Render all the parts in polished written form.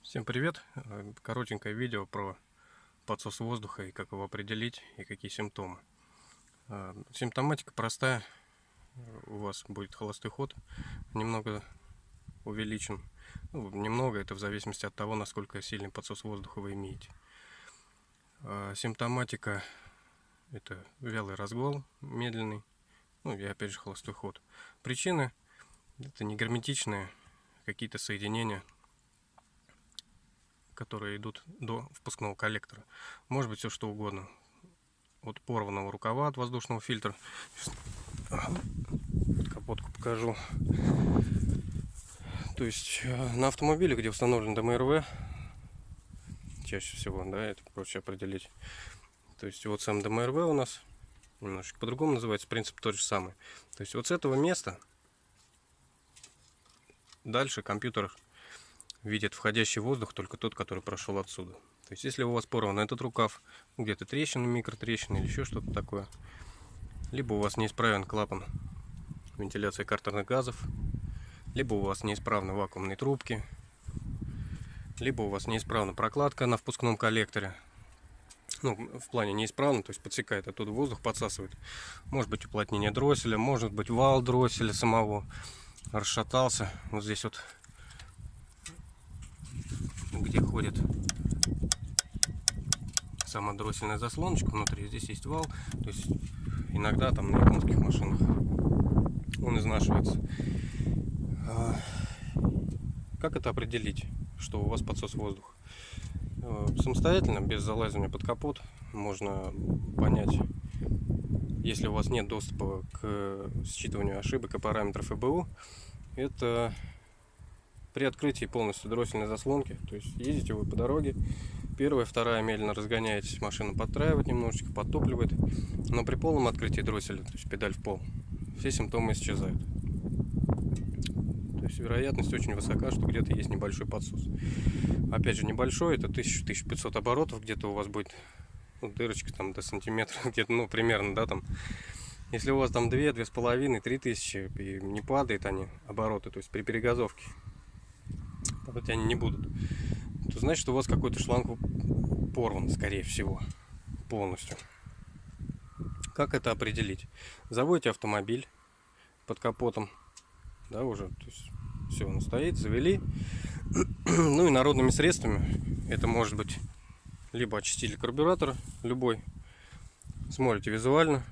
Всем привет! Коротенькое видео про подсос воздуха и как его определить и какие симптомы. Симптоматика простая. У вас будет холостой ход, немного увеличен. Ну, немного, это в зависимости от того, насколько сильный подсос воздуха вы имеете. Симптоматика — это вялый разгул, медленный, ну и опять же холостой ход. Причины — это негерметичные какие-то соединения, которые идут до впускного коллектора. Может быть все что угодно. От порванного рукава от воздушного фильтра. Капотку покажу. То есть на автомобиле, где установлен ДМРВ, чаще всего, да, это проще определить. То есть вот сам ДМРВ у нас немножечко по-другому называется, принцип тот же самый. То есть вот с этого места дальше компьютер видит входящий воздух только тот, который прошел отсюда. То есть если у вас порван этот рукав, где-то трещины, микротрещины или еще что-то такое, либо у вас неисправен клапан вентиляции картерных газов, либо у вас неисправны вакуумные трубки, либо у вас неисправна прокладка на впускном коллекторе. Ну, в плане неисправно, то есть подсекает оттуда воздух, подсасывает. Может быть уплотнение дросселя, может быть вал дросселя самого расшатался. Вот здесь вот, где ходит сама дроссельная заслоночка внутри, здесь есть вал, то есть иногда там на японских машинах он изнашивается. Как это определить, что у вас подсос воздуха? Самостоятельно, без залазания под капот, можно понять, если у вас нет доступа к считыванию ошибок и параметров ЭБУ. Это при открытии полностью дроссельной заслонки. То есть ездите вы по дороге, первая, вторая, медленно разгоняетесь, машина подтраивает немножечко, подтопливает, но при полном открытии дросселя, то есть педаль в пол, все симптомы исчезают. То есть вероятность очень высока, что где-то есть небольшой подсос. Опять же, небольшой, это 1000-1500 оборотов, где-то у вас будет, ну, дырочка там до сантиметра, где-то, ну, примерно, да, там. Если у вас там 2, 2,5, 3000 и не падает они, обороты, то есть при перегазовке, падать они не будут, то значит, что у вас какой-то шланг порван, скорее всего, полностью. Как это определить? Заводите автомобиль под капотом, да, уже, то есть все, он стоит, завели. Ну и народными средствами, это может быть либо очиститель карбюратора, любой, смотрите визуально,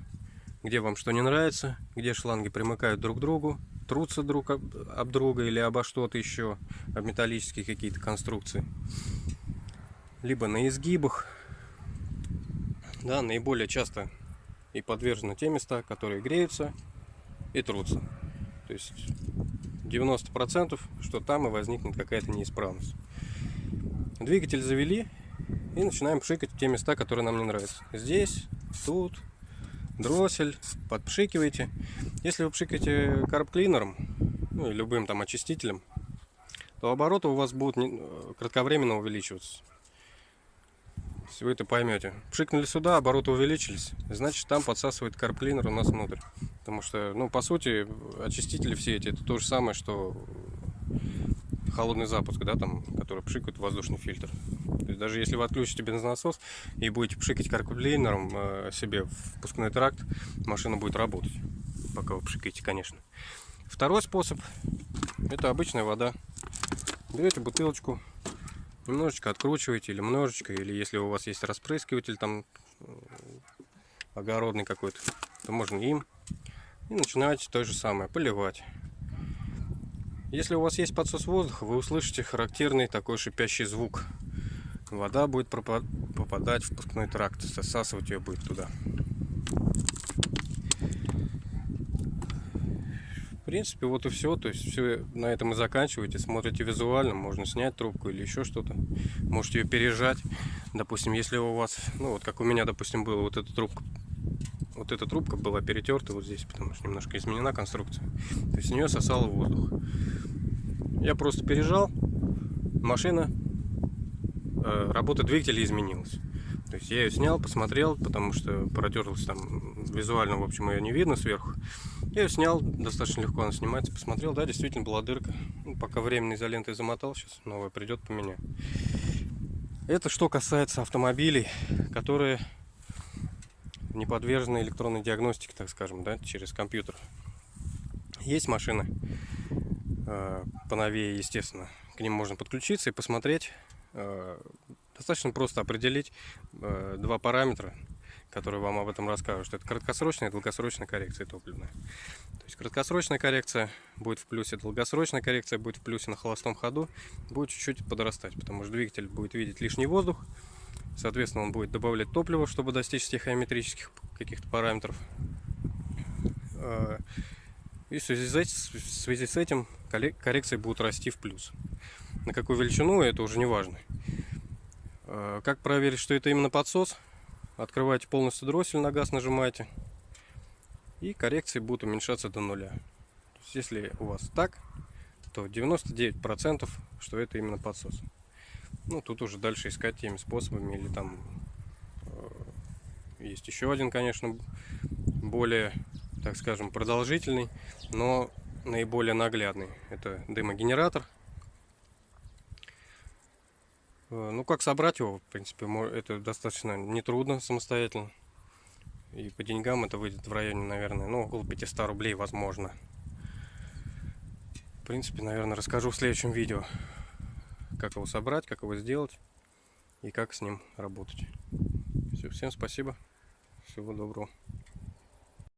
где вам что не нравится, где шланги примыкают друг к другу, трутся друг об друга или обо что-то еще, об металлические какие-то конструкции, либо на изгибах. Да, наиболее часто и подвержены те места, которые греются и трутся. То есть 90%, что там и возникнет какая-то неисправность. Двигатель завели и начинаем пшикать в те места, которые нам не нравятся. Здесь, тут, дроссель, подпшикиваете. Если вы пшикаете карб-клинером, ну и любым там очистителем, то обороты у вас будут кратковременно увеличиваться. Если вы это поймете. Пшикнули сюда, обороты увеличились, значит там подсасывает карб-клинер у нас внутрь. Потому что, ну, по сути, очистители все эти, это то же самое, что холодный запуск, да, там, который пшикает воздушный фильтр. То есть даже если вы отключите бензонасос и будете пшикать карб-клинером себе в впускной тракт, машина будет работать, пока вы пшикаете, конечно. Второй способ — это обычная вода. Берете бутылочку, немножечко откручиваете, или немножечко, или если у вас есть распрыскиватель там огородный какой-то, то можно им. И начинаете то же самое, поливать. Если у вас есть подсос воздуха, вы услышите характерный такой шипящий звук. Вода будет попадать в впускной тракт, засасывать ее будет туда. В принципе, вот и все. То есть все на этом и заканчиваете. Смотрите визуально, можно снять трубку или еще что-то. Можете ее пережать. Допустим, если у вас, ну вот как у меня, допустим, было вот эта трубка. Вот эта трубка была перетерта вот здесь, потому что немножко изменена конструкция. То есть с нее сосало воздух. Я просто пережал, машина, работа двигателя изменилась. То есть я ее снял, посмотрел, потому что протерлась там визуально, в общем, ее не видно сверху. Я ее снял, достаточно легко она снимается. Посмотрел, да, действительно была дырка. Ну, пока временной изолентой замотал, сейчас новая придет, поменяю. Это что касается автомобилей, которые не подвержены электронной диагностике, так скажем, да, через компьютер. Есть машины поновее, естественно, к ним можно подключиться и посмотреть. Достаточно просто определить два параметра, которые вам об этом расскажут. Это краткосрочная и долгосрочная коррекция топливная. То есть краткосрочная коррекция будет в плюсе, долгосрочная коррекция будет в плюсе на холостом ходу, будет чуть-чуть подрастать, потому что двигатель будет видеть лишний воздух, соответственно, он будет добавлять топливо, чтобы достичь стихиометрических каких-то параметров. И в связи с этим коррекции будут расти в плюс. На какую величину, это уже не важно. Как проверить, что это именно подсос? Открываете полностью дроссель, на газ нажимаете, и коррекции будут уменьшаться до нуля. То есть, если у вас так, то 99%, что это именно подсос. Ну, тут уже дальше искать теми способами, или там есть еще один, конечно, более, так скажем, продолжительный, но наиболее наглядный. Это дымогенератор. Ну, как собрать его, в принципе, это достаточно нетрудно самостоятельно. И по деньгам это выйдет в районе, наверное, ну, около 500 рублей, возможно. В принципе, наверное, расскажу в следующем видео, как его собрать, как его сделать и как с ним работать. Все, всем спасибо. Всего доброго.